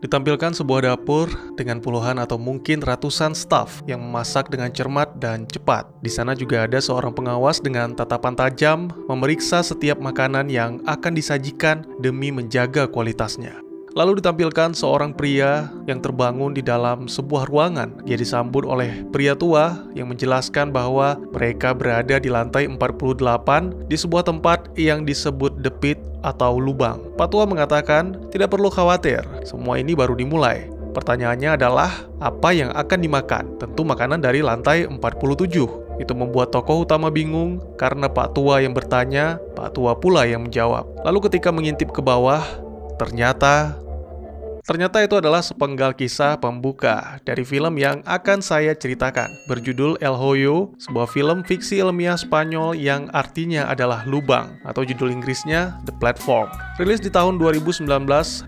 Ditampilkan sebuah dapur dengan puluhan atau mungkin ratusan staf yang memasak dengan cermat dan cepat. Di sana juga ada seorang pengawas dengan tatapan tajam memeriksa setiap makanan yang akan disajikan demi menjaga kualitasnya. Lalu ditampilkan seorang pria yang terbangun di dalam sebuah ruangan. Dia disambut oleh pria tua yang menjelaskan bahwa mereka berada di lantai 48 di sebuah tempat yang disebut The Pit atau lubang. Pak tua mengatakan, tidak perlu khawatir, semua ini baru dimulai. Pertanyaannya adalah, apa yang akan dimakan? Tentu makanan dari lantai 47. Itu membuat tokoh utama bingung karena Pak tua yang bertanya, Pak tua pula yang menjawab. Lalu ketika mengintip ke bawah, Ternyata itu adalah sepenggal kisah pembuka dari film yang akan saya ceritakan. Berjudul El Hoyo, sebuah film fiksi ilmiah Spanyol yang artinya adalah lubang, atau judul Inggrisnya The Platform. Rilis di tahun 2019,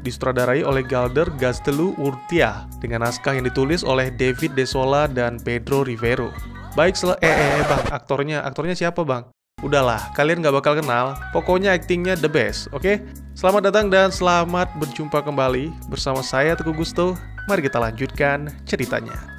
disutradarai oleh Galder Gaztelu Urtia, dengan naskah yang ditulis oleh David De Sola dan Pedro Rivero. Baik, bang, aktornya siapa bang? Udahlah, kalian gak bakal kenal. Pokoknya aktingnya the best, oke? Selamat datang dan selamat berjumpa kembali bersama saya Teguh Gusto. Mari kita lanjutkan ceritanya.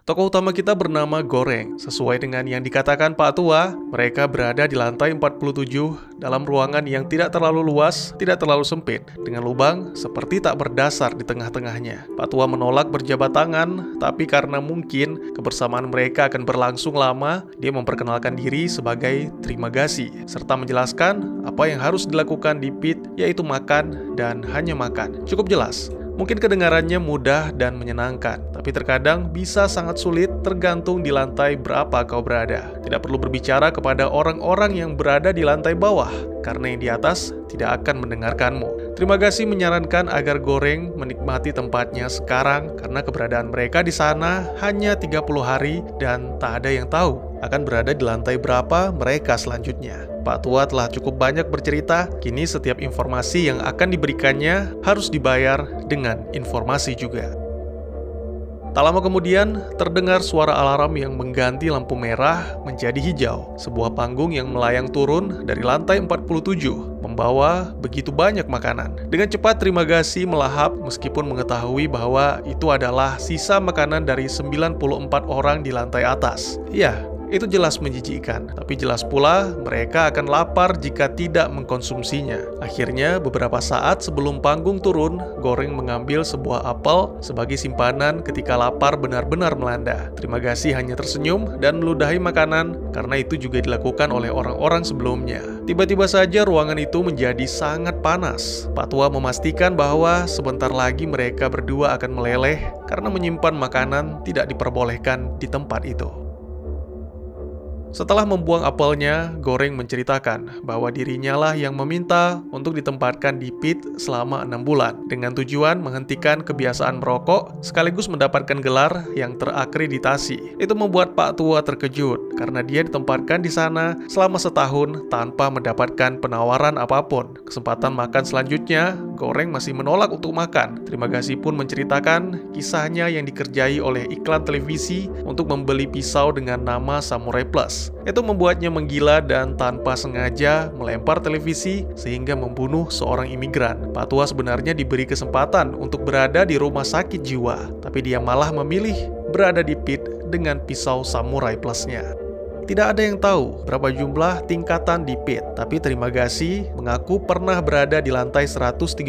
Tokoh utama kita bernama Goreng. Sesuai dengan yang dikatakan Pak Tua, mereka berada di lantai 47 dalam ruangan yang tidak terlalu luas, tidak terlalu sempit, dengan lubang seperti tak berdasar di tengah-tengahnya. Pak Tua menolak berjabat tangan, tapi karena mungkin kebersamaan mereka akan berlangsung lama, dia memperkenalkan diri sebagai terima kasih, serta menjelaskan apa yang harus dilakukan di pit, yaitu makan dan hanya makan. Cukup jelas. Mungkin kedengarannya mudah dan menyenangkan, tapi terkadang bisa sangat sulit tergantung di lantai berapa kau berada. Tidak perlu berbicara kepada orang-orang yang berada di lantai bawah, karena yang di atas tidak akan mendengarkanmu. Terima kasih menyarankan agar Goreng menikmati tempatnya sekarang, karena keberadaan mereka di sana hanya 30 hari dan tak ada yang tahu akan berada di lantai berapa mereka selanjutnya. Pak Tua telah cukup banyak bercerita, kini setiap informasi yang akan diberikannya harus dibayar dengan informasi juga. Tak lama kemudian, terdengar suara alarm yang mengganti lampu merah menjadi hijau. Sebuah panggung yang melayang turun dari lantai 47, membawa begitu banyak makanan. Dengan cepat terima kasih melahap meskipun mengetahui bahwa itu adalah sisa makanan dari 94 orang di lantai atas. Ya, itu jelas menjijikkan, tapi jelas pula mereka akan lapar jika tidak mengkonsumsinya. Akhirnya, beberapa saat sebelum panggung turun, Goreng mengambil sebuah apel sebagai simpanan ketika lapar benar-benar melanda. Terima kasih hanya tersenyum dan meludahi makanan, karena itu juga dilakukan oleh orang-orang sebelumnya. Tiba-tiba saja ruangan itu menjadi sangat panas. Pak Tua memastikan bahwa sebentar lagi mereka berdua akan meleleh karena menyimpan makanan tidak diperbolehkan di tempat itu. Setelah membuang apelnya, Goreng menceritakan bahwa dirinya lah yang meminta untuk ditempatkan di pit selama 6 bulan dengan tujuan menghentikan kebiasaan merokok sekaligus mendapatkan gelar yang terakreditasi. Itu membuat Pak Tua terkejut karena dia ditempatkan di sana selama setahun tanpa mendapatkan penawaran apapun. Kesempatan makan selanjutnya, Goreng masih menolak untuk makan. Terima kasih pun menceritakan kisahnya yang dikerjai oleh iklan televisi untuk membeli pisau dengan nama Samurai Plus. Itu membuatnya menggila dan tanpa sengaja melempar televisi sehingga membunuh seorang imigran. Pak Tua sebenarnya diberi kesempatan untuk berada di rumah sakit jiwa, tapi dia malah memilih berada di pit dengan pisau Samurai Plus-nya. Tidak ada yang tahu berapa jumlah tingkatan di pit, tapi terima kasih mengaku pernah berada di lantai 132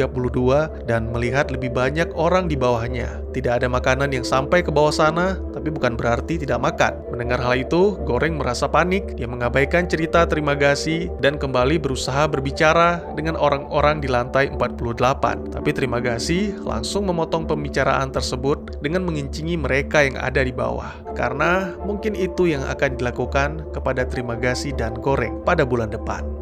dan melihat lebih banyak orang di bawahnya. Tidak ada makanan yang sampai ke bawah sana, tapi bukan berarti tidak makan. Mendengar hal itu, Goreng merasa panik. Dia mengabaikan cerita terima kasih dan kembali berusaha berbicara dengan orang-orang di lantai 48. Tapi terima kasih langsung memotong pembicaraan tersebut dengan mengincingi mereka yang ada di bawah. Karena mungkin itu yang akan dilakukan kepada terima kasih dan Goreng pada bulan depan.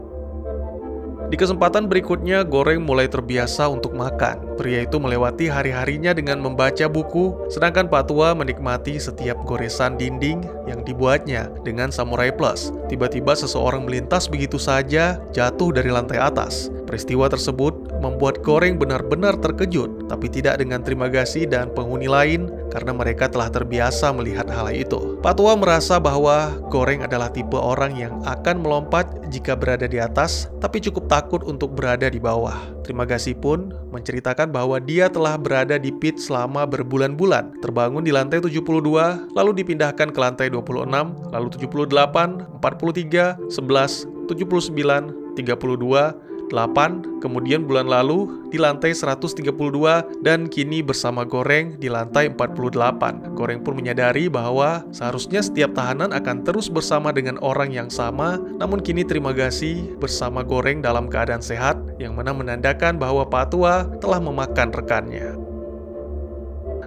Di kesempatan berikutnya, Goreng mulai terbiasa untuk makan. Pria itu melewati hari-harinya dengan membaca buku, sedangkan Pak Tua menikmati setiap goresan dinding yang dibuatnya dengan Samurai Plus. Tiba-tiba seseorang melintas begitu saja, jatuh dari lantai atas. Peristiwa tersebut membuat Goreng benar-benar terkejut, tapi tidak dengan Trimagasi dan penghuni lain karena mereka telah terbiasa melihat hal itu. Pak Tua merasa bahwa Goreng adalah tipe orang yang akan melompat jika berada di atas, tapi cukup takut untuk berada di bawah. Trimagasi pun menceritakan bahwa dia telah berada di pit selama berbulan-bulan, terbangun di lantai 72, lalu dipindahkan ke lantai 26, lalu 78, 43, 11, 79, 32, 8, kemudian bulan lalu di lantai 132, dan kini bersama Goreng di lantai 48. Goreng pun menyadari bahwa seharusnya setiap tahanan akan terus bersama dengan orang yang sama, namun kini Trimagasi bersama Goreng dalam keadaan sehat, yang mana menandakan bahwa Pak Tua telah memakan rekannya.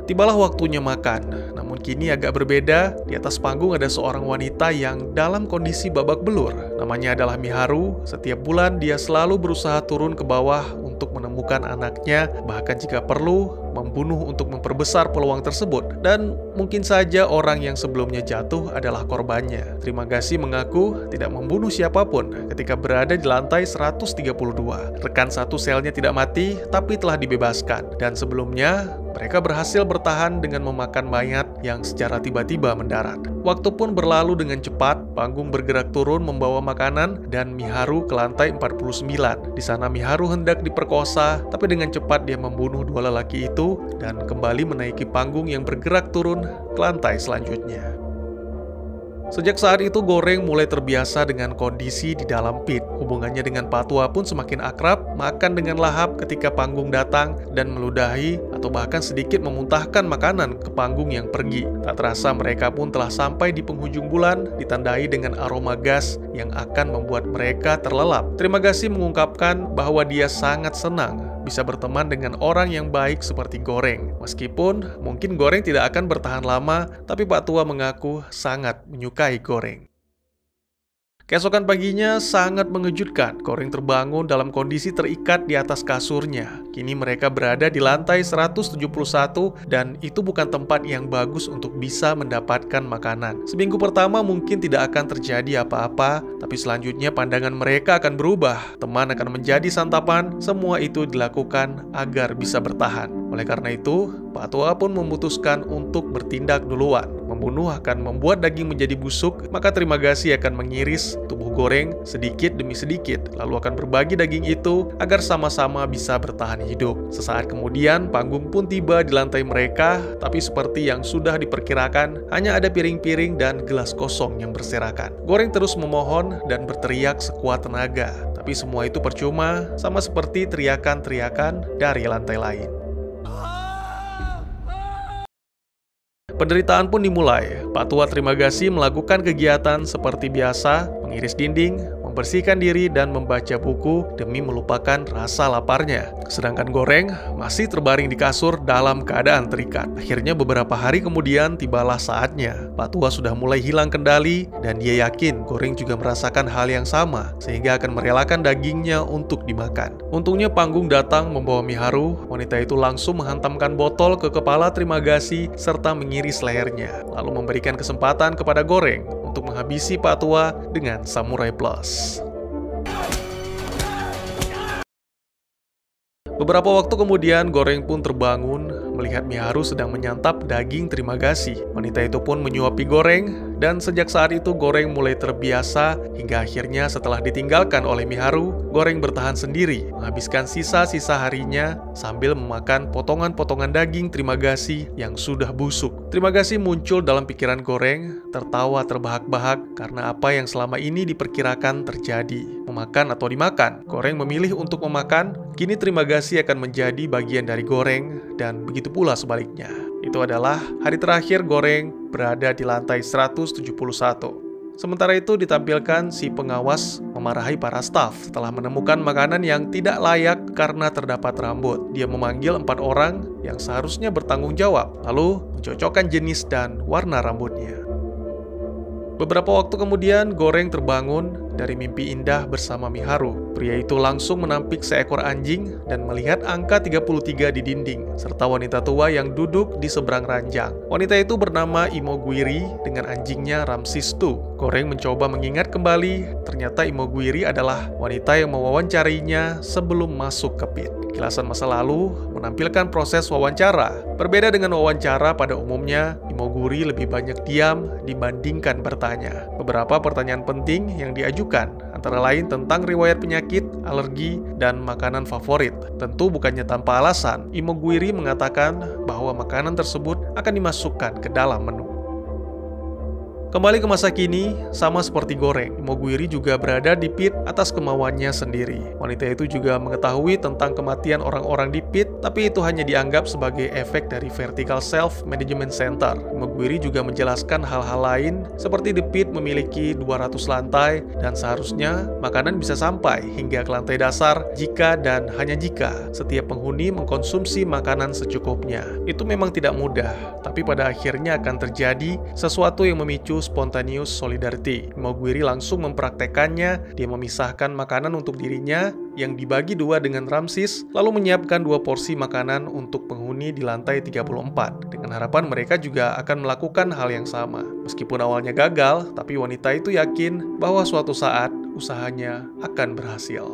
Tibalah waktunya makan, namun kini agak berbeda. Di atas panggung ada seorang wanita yang dalam kondisi babak belur. Namanya adalah Miharu. Setiap bulan dia selalu berusaha turun ke bawah untuk menemukan anaknya, bahkan jika perlu membunuh untuk memperbesar peluang tersebut. Dan mungkin saja orang yang sebelumnya jatuh adalah korbannya. Trimagasi mengaku tidak membunuh siapapun ketika berada di lantai 132. Rekan satu selnya tidak mati, tapi telah dibebaskan. Dan sebelumnya mereka berhasil bertahan dengan memakan mayat yang secara tiba-tiba mendarat. Waktu pun berlalu dengan cepat, panggung bergerak turun membawa makanan dan Miharu ke lantai 49. Di sana Miharu hendak diperkosa, tapi dengan cepat dia membunuh dua lelaki itu dan kembali menaiki panggung yang bergerak turun ke lantai selanjutnya. Sejak saat itu Goreng mulai terbiasa dengan kondisi di dalam pit. Hubungannya dengan Pak Tua pun semakin akrab, makan dengan lahap ketika panggung datang dan meludahi atau bahkan sedikit memuntahkan makanan ke panggung yang pergi. Tak terasa mereka pun telah sampai di penghujung bulan, ditandai dengan aroma gas yang akan membuat mereka terlelap. Trimagasi mengungkapkan bahwa dia sangat senang bisa berteman dengan orang yang baik seperti Goreng. Meskipun mungkin Goreng tidak akan bertahan lama, tapi Pak Tua mengaku sangat menyukai Goreng. Keesokan paginya sangat mengejutkan. Goreng terbangun dalam kondisi terikat di atas kasurnya. Kini mereka berada di lantai 171 dan itu bukan tempat yang bagus untuk bisa mendapatkan makanan. Seminggu pertama mungkin tidak akan terjadi apa-apa, tapi selanjutnya pandangan mereka akan berubah. Teman akan menjadi santapan, semua itu dilakukan agar bisa bertahan. Oleh karena itu, Pak Tua pun memutuskan untuk bertindak duluan. Membunuh akan membuat daging menjadi busuk, maka Trimagasi akan mengiris tubuh Goreng sedikit demi sedikit, lalu akan berbagi daging itu agar sama-sama bisa bertahan hidup. Sesaat kemudian, panggung pun tiba di lantai mereka, tapi seperti yang sudah diperkirakan, hanya ada piring-piring dan gelas kosong yang berserakan. Goreng terus memohon dan berteriak sekuat tenaga, tapi semua itu percuma, sama seperti teriakan-teriakan dari lantai lain. Penderitaan pun dimulai. Pak Tua Trimagasi melakukan kegiatan seperti biasa, mengiris dinding, membersihkan diri, dan membaca buku demi melupakan rasa laparnya. Sedangkan Goreng masih terbaring di kasur dalam keadaan terikat. Akhirnya beberapa hari kemudian tibalah saatnya. Pak Tua sudah mulai hilang kendali dan dia yakin Goreng juga merasakan hal yang sama, sehingga akan merelakan dagingnya untuk dimakan. Untungnya panggung datang membawa Miharu. Wanita itu langsung menghantamkan botol ke kepala Trimagasi serta mengiris lehernya, lalu memberikan kesempatan kepada Goreng untuk menghabisi Pak Tua dengan Samurai Plus. Beberapa waktu kemudian, Goreng pun terbangun melihat Miharu sedang menyantap daging Trimagasi. Wanita itu pun menyuapi Goreng, dan sejak saat itu Goreng mulai terbiasa hingga akhirnya setelah ditinggalkan oleh Miharu, Goreng bertahan sendiri, menghabiskan sisa-sisa harinya sambil memakan potongan-potongan daging Trimagasi yang sudah busuk. Trimagasi muncul dalam pikiran Goreng, tertawa terbahak-bahak karena apa yang selama ini diperkirakan terjadi. Memakan atau dimakan, Goreng memilih untuk memakan. Kini Trimagasi akan menjadi bagian dari Goreng, dan begitu pula sebaliknya. Itu adalah hari terakhir Goreng berada di lantai 171. Sementara itu ditampilkan si pengawas memarahi para staf setelah menemukan makanan yang tidak layak karena terdapat rambut. Dia memanggil 4 orang yang seharusnya bertanggung jawab, lalu mencocokkan jenis dan warna rambutnya. Beberapa waktu kemudian Goreng terbangun dari mimpi indah bersama Miharu. Pria itu langsung menampik seekor anjing dan melihat angka 33 di dinding, serta wanita tua yang duduk di seberang ranjang. Wanita itu bernama Imoguiri dengan anjingnya Ramses II. Goreng mencoba mengingat kembali, ternyata Imoguiri adalah wanita yang mewawancarinya sebelum masuk ke pit. Kilasan masa lalu menampilkan proses wawancara. Berbeda dengan wawancara pada umumnya, Imoguiri lebih banyak diam dibandingkan bertanya. Beberapa pertanyaan penting yang diajukan, antara lain tentang riwayat penyakit, alergi, dan makanan favorit. Tentu bukannya tanpa alasan, Imoguiri mengatakan bahwa makanan tersebut akan dimasukkan ke dalam menu. Kembali ke masa kini, sama seperti Goreng, Imoguiri juga berada di pit atas kemauannya sendiri. Wanita itu juga mengetahui tentang kematian orang-orang di pit, tapi itu hanya dianggap sebagai efek dari Vertical Self Management Center. Imoguiri juga menjelaskan hal-hal lain, seperti di pit memiliki 200 lantai, dan seharusnya makanan bisa sampai hingga ke lantai dasar jika dan hanya jika setiap penghuni mengkonsumsi makanan secukupnya. Itu memang tidak mudah, tapi pada akhirnya akan terjadi sesuatu yang memicu spontaneous solidarity. Imoguiri langsung mempraktekannya. Dia memisahkan makanan untuk dirinya yang dibagi dua dengan Ramses, lalu menyiapkan 2 porsi makanan untuk penghuni di lantai 34, dengan harapan mereka juga akan melakukan hal yang sama. Meskipun awalnya gagal, tapi wanita itu yakin bahwa suatu saat usahanya akan berhasil.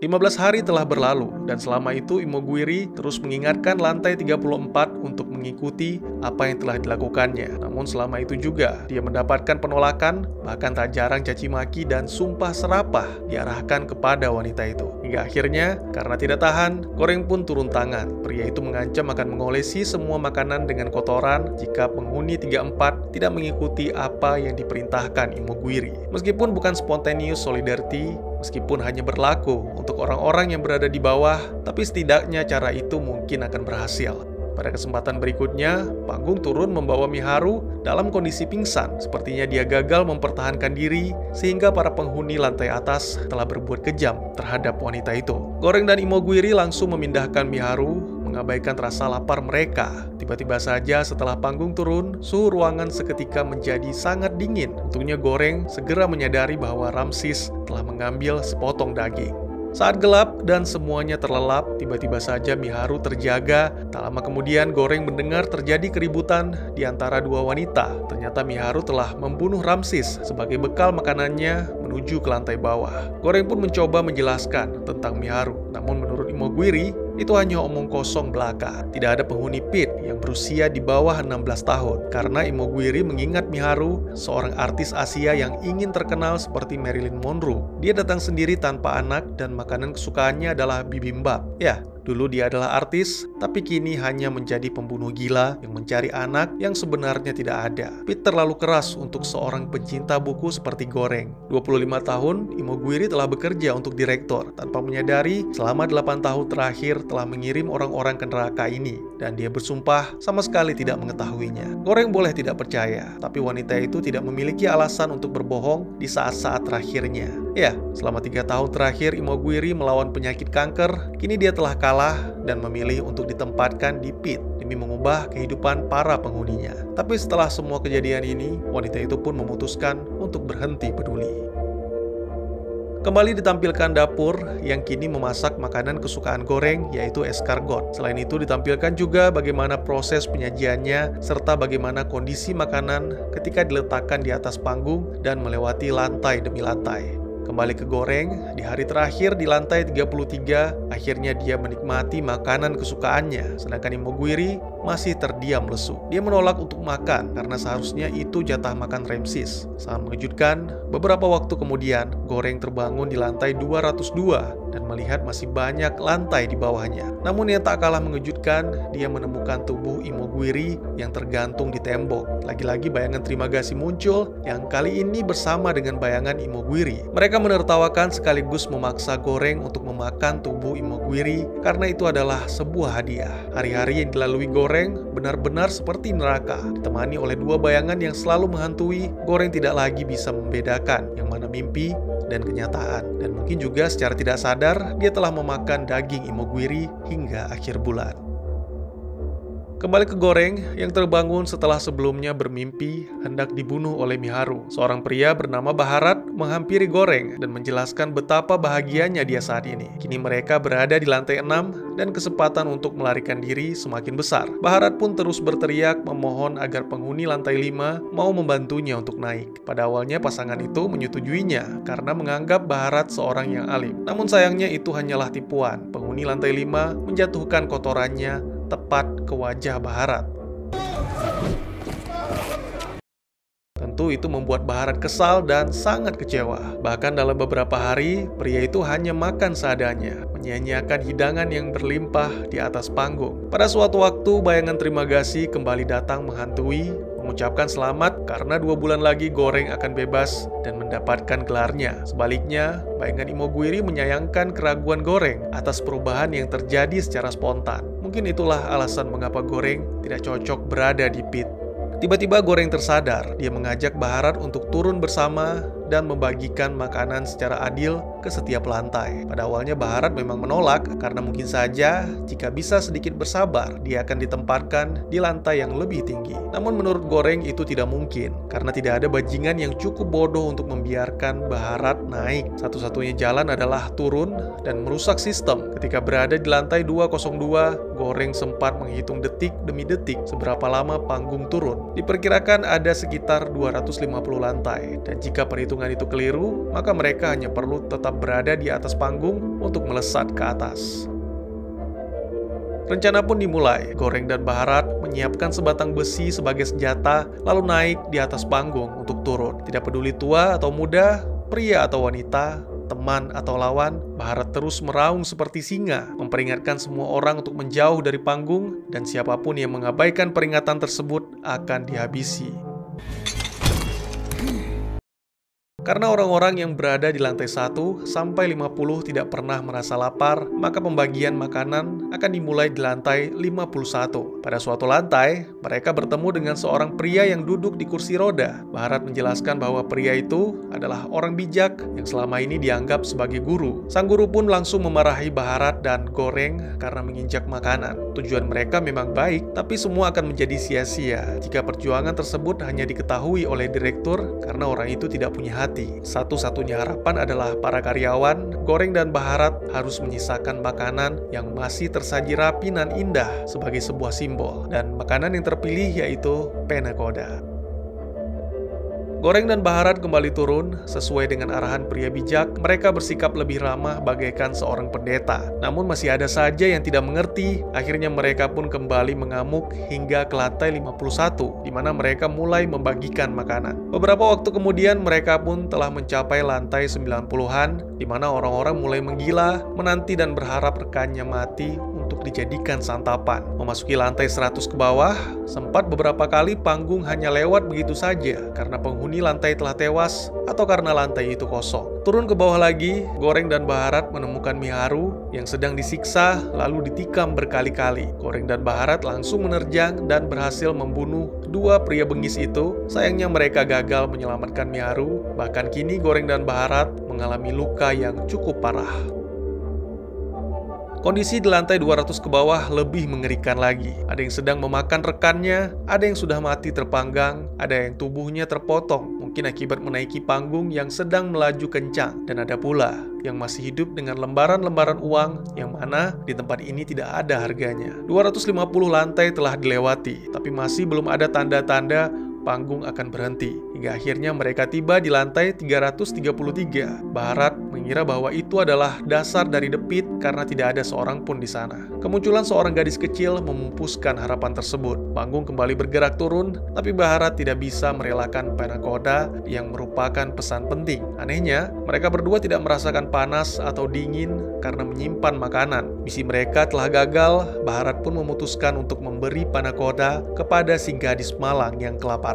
15 hari telah berlalu, dan selama itu Imoguiri terus mengingatkan lantai 34 untuk mengikuti apa yang telah dilakukannya. Namun selama itu juga, dia mendapatkan penolakan, bahkan tak jarang caci maki dan sumpah serapah diarahkan kepada wanita itu. Hingga akhirnya, karena tidak tahan, Goreng pun turun tangan. Pria itu mengancam akan mengolesi semua makanan dengan kotoran jika penghuni 34 tidak mengikuti apa yang diperintahkan Imoguiri. Meskipun bukan spontaneous solidarity, meskipun hanya berlaku untuk orang-orang yang berada di bawah, tapi setidaknya cara itu mungkin akan berhasil. Pada kesempatan berikutnya, panggung turun membawa Miharu dalam kondisi pingsan. Sepertinya dia gagal mempertahankan diri, sehingga para penghuni lantai atas telah berbuat kejam terhadap wanita itu. Goreng dan Imoguiri langsung memindahkan Miharu, mengabaikan rasa lapar mereka. Tiba-tiba saja setelah panggung turun, suhu ruangan seketika menjadi sangat dingin. Untungnya Goreng segera menyadari bahwa Ramses telah mengambil sepotong daging. Saat gelap dan semuanya terlelap, tiba-tiba saja Miharu terjaga. Tak lama kemudian Goreng mendengar terjadi keributan di antara 2 wanita. Ternyata Miharu telah membunuh Ramses sebagai bekal makanannya menuju ke lantai bawah. Goreng pun mencoba menjelaskan tentang Miharu. Namun menurut Imoguiri, itu hanya omong kosong belaka. Tidak ada penghuni pit yang berusia di bawah 16 tahun. Karena Imoguiri mengingat Miharu, seorang artis Asia yang ingin terkenal seperti Marilyn Monroe. Dia datang sendiri tanpa anak dan makanan kesukaannya adalah bibimbap. Ya, dulu dia adalah artis, tapi kini hanya menjadi pembunuh gila yang mencari anak yang sebenarnya tidak ada. Pit terlalu keras untuk seorang pencinta buku seperti Goreng. 25 tahun, Imoguiri telah bekerja untuk direktur. Tanpa menyadari, selama 8 tahun terakhir telah mengirim orang-orang ke neraka ini. Dan dia bersumpah sama sekali tidak mengetahuinya. Goreng boleh tidak percaya, tapi wanita itu tidak memiliki alasan untuk berbohong di saat-saat terakhirnya. Ya, selama 3 tahun terakhir Imoguiri melawan penyakit kanker. Kini dia telah kalah dan memilih untuk ditempatkan di pit demi mengubah kehidupan para penghuninya. Tapi setelah semua kejadian ini, wanita itu pun memutuskan untuk berhenti peduli. Kembali ditampilkan dapur yang kini memasak makanan kesukaan Goreng, yaitu escargot. Selain itu ditampilkan juga bagaimana proses penyajiannya, serta bagaimana kondisi makanan ketika diletakkan di atas panggung dan melewati lantai demi lantai. Kembali ke Goreng, di hari terakhir di lantai 33, akhirnya dia menikmati makanan kesukaannya, sedangkan Imoguiri masih terdiam lesu. Dia menolak untuk makan karena seharusnya itu jatah makan Ramses. Sangat mengejutkan, beberapa waktu kemudian Goreng terbangun di lantai 202 dan melihat masih banyak lantai di bawahnya. Namun yang tak kalah mengejutkan, dia menemukan tubuh Imoguiri yang tergantung di tembok. Lagi-lagi bayangan Trimagasi muncul, yang kali ini bersama dengan bayangan Imoguiri. Mereka menertawakan sekaligus memaksa Goreng untuk memakan tubuh Imoguiri karena itu adalah sebuah hadiah. Hari-hari yang dilalui Goreng benar-benar seperti neraka. Ditemani oleh 2 bayangan yang selalu menghantui, Goreng tidak lagi bisa membedakan yang mana mimpi dan kenyataan. Dan mungkin juga secara tidak sadar, dia telah memakan daging Imoguiri hingga akhir bulan. Kembali ke Goreng yang terbangun setelah sebelumnya bermimpi hendak dibunuh oleh Miharu. Seorang pria bernama Baharat menghampiri Goreng dan menjelaskan betapa bahagianya dia saat ini. Kini mereka berada di lantai 6 dan kesempatan untuk melarikan diri semakin besar. Baharat pun terus berteriak memohon agar penghuni lantai 5 mau membantunya untuk naik. Pada awalnya pasangan itu menyetujuinya karena menganggap Baharat seorang yang alim. Namun sayangnya itu hanyalah tipuan. Penghuni lantai 5 menjatuhkan kotorannya tepat ke wajah Baharat. Tentu itu membuat Baharat kesal dan sangat kecewa. Bahkan dalam beberapa hari, pria itu hanya makan seadanya, menyanyiakan hidangan yang berlimpah di atas panggung. Pada suatu waktu, bayangan terima kasih kembali datang menghantui, mengucapkan selamat karena 2 bulan lagi Goreng akan bebas dan mendapatkan gelarnya. Sebaliknya, bayangan Imogiri menyayangkan keraguan Goreng atas perubahan yang terjadi secara spontan. Mungkin itulah alasan mengapa Goreng tidak cocok berada di pit. Tiba-tiba Goreng tersadar, dia mengajak Baharat untuk turun bersama dan membagikan makanan secara adil ke setiap lantai. Pada awalnya Baharat memang menolak karena mungkin saja jika bisa sedikit bersabar, dia akan ditempatkan di lantai yang lebih tinggi. Namun menurut Goreng itu tidak mungkin karena tidak ada bajingan yang cukup bodoh untuk membiarkan Baharat naik. Satu-satunya jalan adalah turun dan merusak sistem. Ketika berada di lantai 202, Goreng sempat menghitung detik demi detik seberapa lama panggung turun. Diperkirakan ada sekitar 250 lantai, dan jika perhitungan itu keliru, maka mereka hanya perlu tetap berada di atas panggung untuk melesat ke atas. Rencana pun dimulai. Goreng dan Baharat menyiapkan sebatang besi sebagai senjata, lalu naik di atas panggung untuk turun. Tidak peduli tua atau muda, pria atau wanita, teman atau lawan, Baharat terus meraung seperti singa, memperingatkan semua orang untuk menjauh dari panggung, dan siapapun yang mengabaikan peringatan tersebut akan dihabisi. Karena orang-orang yang berada di lantai 1 sampai 50 tidak pernah merasa lapar, maka pembagian makanan akan dimulai di lantai 51. Pada suatu lantai, mereka bertemu dengan seorang pria yang duduk di kursi roda. Baharat menjelaskan bahwa pria itu adalah orang bijak yang selama ini dianggap sebagai guru. Sang guru pun langsung memarahi Baharat dan Goreng karena menginjak makanan. Tujuan mereka memang baik, tapi semua akan menjadi sia-sia jika perjuangan tersebut hanya diketahui oleh direktur karena orang itu tidak punya hati. Satu-satunya harapan adalah para karyawan, Goreng dan Baharat harus menyisakan makanan yang masih tersaji rapi dan indah sebagai sebuah simbol. Dan makanan yang terpilih yaitu panna cotta. Goreng dan Baharat kembali turun. Sesuai dengan arahan pria bijak, mereka bersikap lebih ramah bagaikan seorang pendeta. Namun masih ada saja yang tidak mengerti. Akhirnya mereka pun kembali mengamuk hingga ke lantai 51, di mana mereka mulai membagikan makanan. Beberapa waktu kemudian mereka pun telah mencapai lantai 90-an, di mana orang-orang mulai menggila, menanti dan berharap rekannya mati untuk dijadikan santapan. Memasuki lantai 100 ke bawah, sempat beberapa kali panggung hanya lewat begitu saja karena penghuni lantai telah tewas atau karena lantai itu kosong. Turun ke bawah lagi, Goreng dan Baharat menemukan Miharu yang sedang disiksa lalu ditikam berkali-kali. Goreng dan Baharat langsung menerjang dan berhasil membunuh 2 pria bengis itu. Sayangnya mereka gagal menyelamatkan Miharu. Bahkan kini Goreng dan Baharat mengalami luka yang cukup parah. Kondisi di lantai 200 ke bawah lebih mengerikan lagi. Ada yang sedang memakan rekannya, ada yang sudah mati terpanggang, ada yang tubuhnya terpotong, mungkin akibat menaiki panggung yang sedang melaju kencang, dan ada pula yang masih hidup dengan lembaran-lembaran uang yang mana di tempat ini tidak ada harganya. 250 lantai telah dilewati, tapi masih belum ada tanda-tanda panggung akan berhenti. Hingga akhirnya mereka tiba di lantai 333. Baharat mengira bahwa itu adalah dasar dari The Pit karena tidak ada seorang pun di sana. Kemunculan seorang gadis kecil memupuskan harapan tersebut. Panggung kembali bergerak turun, tapi Baharat tidak bisa merelakan panna cotta yang merupakan pesan penting. Anehnya, mereka berdua tidak merasakan panas atau dingin karena menyimpan makanan. Misi mereka telah gagal. Baharat pun memutuskan untuk memberi panna cotta kepada si gadis malang yang kelaparan.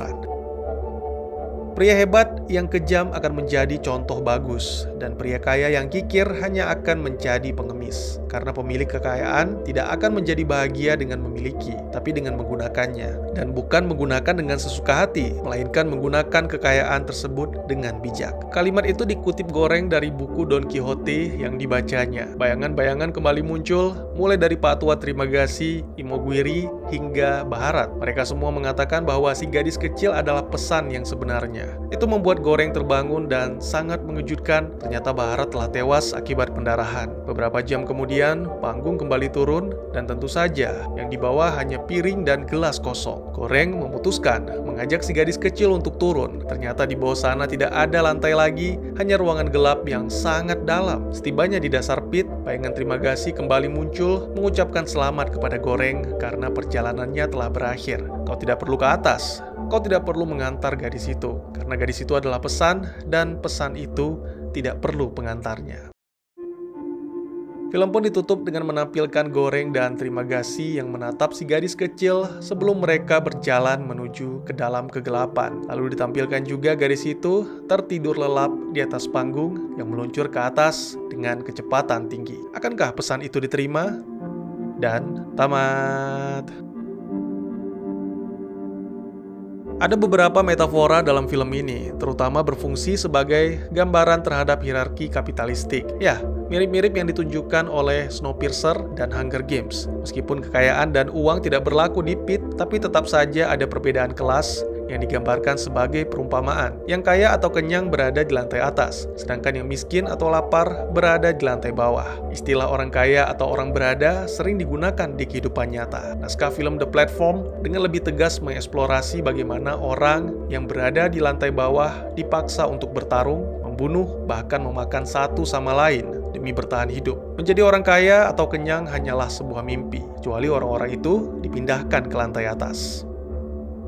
Pria hebat yang kejam akan menjadi contoh bagus, dan pria kaya yang kikir hanya akan menjadi pengemis. karena pemilik kekayaan tidak akan menjadi bahagia dengan memiliki, tapi dengan menggunakannya. Dan bukan menggunakan dengan sesuka hati, melainkan menggunakan kekayaan tersebut dengan bijak. Kalimat itu dikutip Goreng dari buku Don Quixote yang dibacanya. Bayangan-bayangan kembali muncul, mulai dari Pak Tua Trimagasi, Imogwiri, hingga Baharat. Mereka semua mengatakan bahwa si gadis kecil adalah pesan yang sebenarnya. Itu membuat Goreng terbangun dan sangat mengejutkan, ternyata Baharat telah tewas akibat pendarahan. Beberapa jam kemudian, panggung kembali turun, dan tentu saja yang dibawa hanya piring dan gelas kosong. Goreng memutuskan mengajak si gadis kecil untuk turun. Ternyata di bawah sana tidak ada lantai lagi, hanya ruangan gelap yang sangat dalam. Setibanya di dasar pit, bayangan Trimagasi kembali muncul, mengucapkan selamat kepada Goreng karena perjalanannya telah berakhir. Kau tidak perlu ke atas, kau tidak perlu mengantar gadis itu, karena gadis itu adalah pesan, dan pesan itu tidak perlu pengantarnya. Film pun ditutup dengan menampilkan Goreng dan Trimagasi yang menatap si gadis kecil sebelum mereka berjalan menuju ke dalam kegelapan. Lalu ditampilkan juga gadis itu tertidur lelap di atas panggung yang meluncur ke atas dengan kecepatan tinggi. Akankah pesan itu diterima? Dan tamat. Ada beberapa metafora dalam film ini, terutama berfungsi sebagai gambaran terhadap hierarki kapitalistik. Ya, mirip-mirip yang ditunjukkan oleh Snowpiercer dan Hunger Games. Meskipun kekayaan dan uang tidak berlaku di pit, tapi tetap saja ada perbedaan kelas yang digambarkan sebagai perumpamaan. Yang kaya atau kenyang berada di lantai atas, sedangkan yang miskin atau lapar berada di lantai bawah. Istilah orang kaya atau orang berada sering digunakan di kehidupan nyata. Naskah film The Platform dengan lebih tegas mengeksplorasi bagaimana orang yang berada di lantai bawah dipaksa untuk bertarung, membunuh, bahkan memakan satu sama lain demi bertahan hidup. Menjadi orang kaya atau kenyang hanyalah sebuah mimpi, kecuali orang-orang itu dipindahkan ke lantai atas.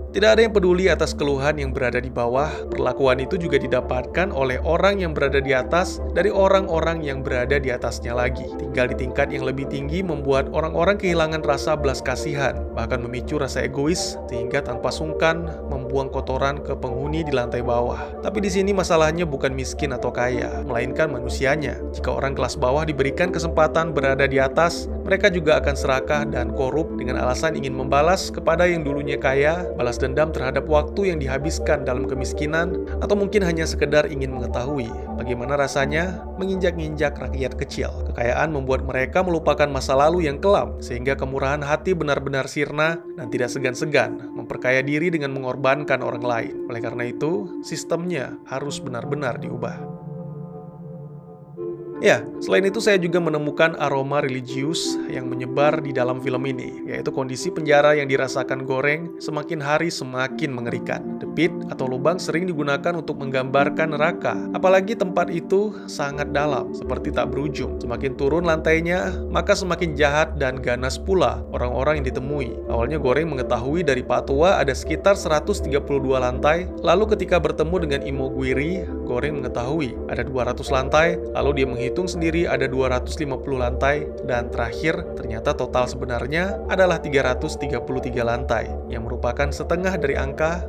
Tidak ada yang peduli atas keluhan yang berada di bawah. Perlakuan itu juga didapatkan oleh orang yang berada di atas dari orang-orang yang berada di atasnya lagi. Tinggal di tingkat yang lebih tinggi membuat orang-orang kehilangan rasa belas kasihan, bahkan memicu rasa egois sehingga tanpa sungkan membuang kotoran ke penghuni di lantai bawah. Tapi di sini masalahnya bukan miskin atau kaya, melainkan manusianya. Jika orang kelas bawah diberikan kesempatan berada di atas, mereka juga akan serakah dan korup dengan alasan ingin membalas kepada yang dulunya kaya, balas dendam terhadap waktu yang dihabiskan dalam kemiskinan, atau mungkin hanya sekedar ingin mengetahui bagaimana rasanya menginjak-injak rakyat kecil. Kekayaan membuat mereka melupakan masa lalu yang kelam, sehingga kemurahan hati benar-benar sirna dan tidak segan-segan memperkaya diri dengan mengorbankan orang lain. Oleh karena itu, sistemnya harus benar-benar diubah. Ya, selain itu saya juga menemukan aroma religius yang menyebar di dalam film ini, yaitu kondisi penjara yang dirasakan Goreng semakin hari semakin mengerikan. The pit atau lubang sering digunakan untuk menggambarkan neraka, apalagi tempat itu sangat dalam, seperti tak berujung. Semakin turun lantainya, maka semakin jahat dan ganas pula orang-orang yang ditemui. Awalnya Goreng mengetahui dari Pak Tua ada sekitar 132 lantai, lalu ketika bertemu dengan Imogwiri, Goreng mengetahui ada 200 lantai, lalu dia menghitung sendiri ada 250 lantai, dan terakhir ternyata total sebenarnya adalah 333 lantai, yang merupakan setengah dari angka.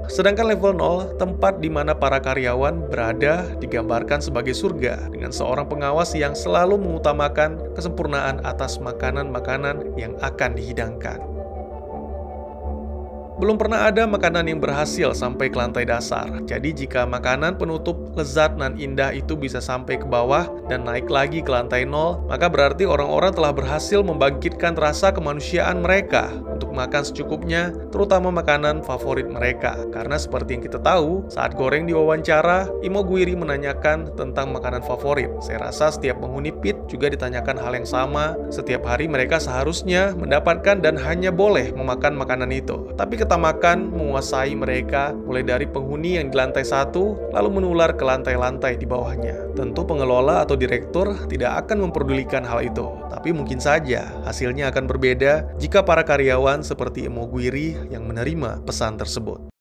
Sedangkan level 0, tempat di mana para karyawan berada, digambarkan sebagai surga, dengan seorang pengawas yang selalu mengutamakan kesempurnaan atas makanan-makanan yang akan dihidangkan. Belum pernah ada makanan yang berhasil sampai ke lantai dasar. Jadi jika makanan penutup lezat nan indah itu bisa sampai ke bawah dan naik lagi ke lantai 0, maka berarti orang-orang telah berhasil membangkitkan rasa kemanusiaan mereka untuk makan secukupnya, terutama makanan favorit mereka. Karena seperti yang kita tahu, saat Goreng diwawancara, Imogwiri menanyakan tentang makanan favorit. Saya rasa setiap penghuni pit juga ditanyakan hal yang sama. Setiap hari mereka seharusnya mendapatkan dan hanya boleh memakan makanan itu. Tapi ketamakan menguasai mereka, mulai dari penghuni yang di lantai 1, lalu menular ke lantai-lantai di bawahnya. Tentu pengelola atau direktur tidak akan memperdulikan hal itu, tapi mungkin saja hasilnya akan berbeda jika para karyawan seperti Imogwiri yang menerima pesan tersebut.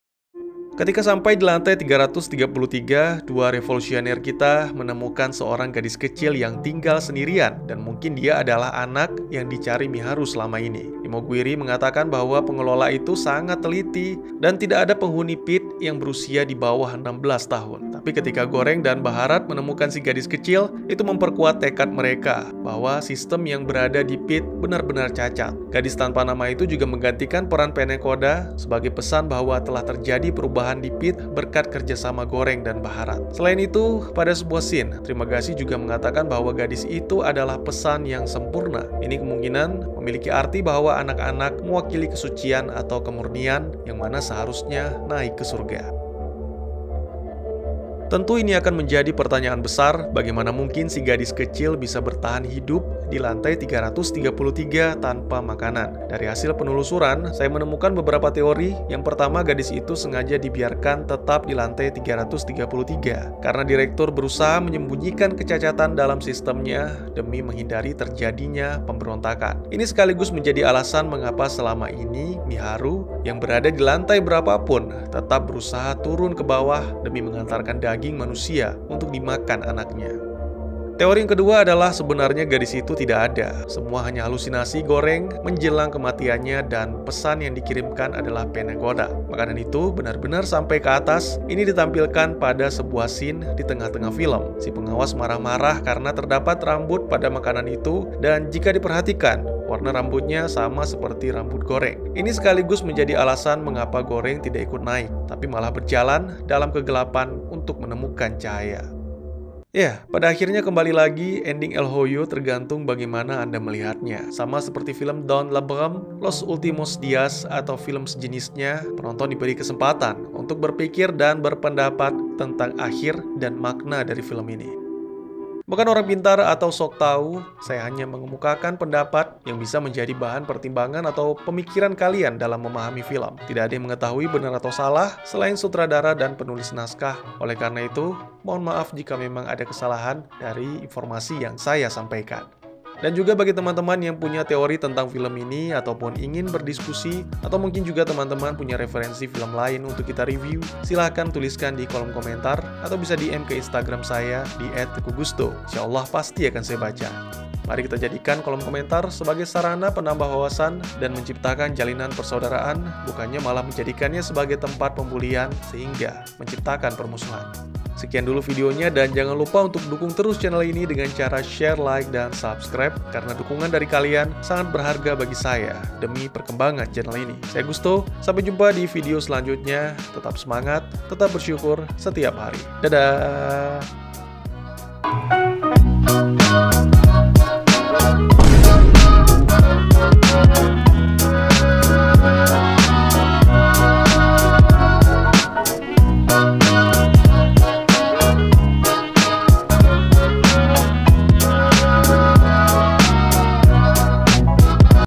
Ketika sampai di lantai 333, dua revolusioner kita menemukan seorang gadis kecil yang tinggal sendirian, dan mungkin dia adalah anak yang dicari Miharu selama ini. Timogwiri mengatakan bahwa pengelola itu sangat teliti dan tidak ada penghuni pit yang berusia di bawah 16 tahun. Tapi ketika Goreng dan Baharat menemukan si gadis kecil, itu memperkuat tekad mereka bahwa sistem yang berada di pit benar-benar cacat. Gadis tanpa nama itu juga menggantikan peran Penekoda sebagai pesan bahwa telah terjadi perubahan di pit berkat kerjasama Goreng dan Baharat. Selain itu, pada sebuah scene, Trimagasi juga mengatakan bahwa gadis itu adalah pesan yang sempurna. Ini kemungkinan memiliki arti bahwa anak-anak mewakili kesucian atau kemurnian yang mana seharusnya naik ke surga. Tentu ini akan menjadi pertanyaan besar, bagaimana mungkin si gadis kecil bisa bertahan hidup di lantai 333 tanpa makanan. Dari hasil penelusuran, saya menemukan beberapa teori. Yang pertama, gadis itu sengaja dibiarkan tetap di lantai 333 karena direktur berusaha menyembunyikan kecacatan dalam sistemnya demi menghindari terjadinya pemberontakan. Ini sekaligus menjadi alasan mengapa selama ini Miharu yang berada di lantai berapapun tetap berusaha turun ke bawah demi mengantarkan daging manusia untuk dimakan anaknya. Teori yang kedua adalah sebenarnya gadis itu tidak ada. Semua hanya halusinasi Goreng menjelang kematiannya dan pesan yang dikirimkan adalah Penekoda. Makanan itu benar-benar sampai ke atas. Ini ditampilkan pada sebuah scene di tengah-tengah film. Si pengawas marah-marah karena terdapat rambut pada makanan itu, dan jika diperhatikan, warna rambutnya sama seperti rambut Goreng. Ini sekaligus menjadi alasan mengapa Goreng tidak ikut naik, tapi malah berjalan dalam kegelapan untuk menemukan cahaya. Ya, pada akhirnya kembali lagi, ending El Hoyo tergantung bagaimana Anda melihatnya. Sama seperti film Don Lebrum, Los Últimos Días, atau film sejenisnya, penonton diberi kesempatan untuk berpikir dan berpendapat tentang akhir dan makna dari film ini. Bukan orang pintar atau sok tahu, saya hanya mengemukakan pendapat yang bisa menjadi bahan pertimbangan atau pemikiran kalian dalam memahami film. Tidak ada yang mengetahui benar atau salah selain sutradara dan penulis naskah. Oleh karena itu, mohon maaf jika memang ada kesalahan dari informasi yang saya sampaikan. Dan juga bagi teman-teman yang punya teori tentang film ini ataupun ingin berdiskusi, atau mungkin juga teman-teman punya referensi film lain untuk kita review, silahkan tuliskan di kolom komentar atau bisa DM ke Instagram saya di @tegugusto. Insyaallah pasti akan saya baca. Mari kita jadikan kolom komentar sebagai sarana penambah wawasan dan menciptakan jalinan persaudaraan, bukannya malah menjadikannya sebagai tempat pembulian sehingga menciptakan permusuhan. Sekian dulu videonya, dan jangan lupa untuk dukung terus channel ini dengan cara share, like, dan subscribe, karena dukungan dari kalian sangat berharga bagi saya demi perkembangan channel ini. Saya Gusto, sampai jumpa di video selanjutnya. Tetap semangat, tetap bersyukur setiap hari. Dadah!